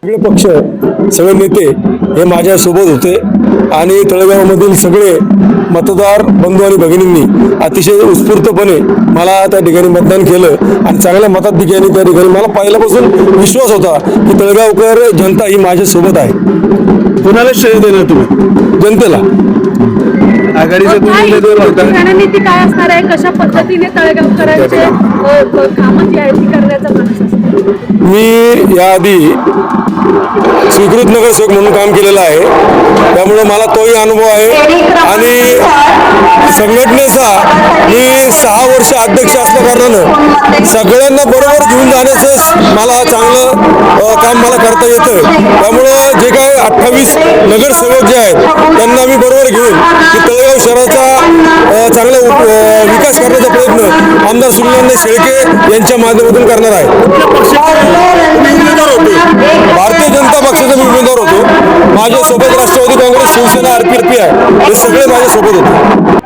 सगळे पक्ष सगळे नेते हे माझ्यासोबत होते आणि तळेगावमधील सगळे मतदार बंधू आणि भगिनींनी अतिशय उत्स्फूर्तपणे मला त्या ठिकाणी मतदान केलं आणि चांगल्या मताधिक्याने त्या ठिकाणी मला पहिल्यापासून विश्वास होता की तळेगावकर जनता ही माझ्यासोबत आहे. कुणाला श्रेय देणार तुम्ही? जनतेला. आघाडीचा तुम्ही उमेदवार होता. रणनीती काय असणार आहे? कशा पद्धतीने तळेगावकरांचे कामं जी आहेत ती करण्याचा प्रयत्न असतो? मी याआधी स्वीकृत नगरसेवक म्हणून काम केलेलं आहे, त्यामुळे मला तोही अनुभव आहे आणि संघटनेचा मी 6 वर्ष अध्यक्ष असल्या कारणानं सगळ्यांना बरोबर घेऊन जाण्याचं मला चांगलं काम मला करता येतं. त्यामुळं जे काय 28 नगरसेवक जे आहेत त्यांना मी बरोबर घेऊन की तळेगाव शहराचा चांगला विकास करण्याचा प्रयत्न आमदार सुनील शेळके यांच्या माध्यमातून करणार आहे. भारतीय जनता पक्षाचा मी उमेदवार होतो. माझ्यासोबत राष्ट्रवादी काँग्रेस, शिवसेना, RPP आहे, हे सगळे माझ्यासोबत होते.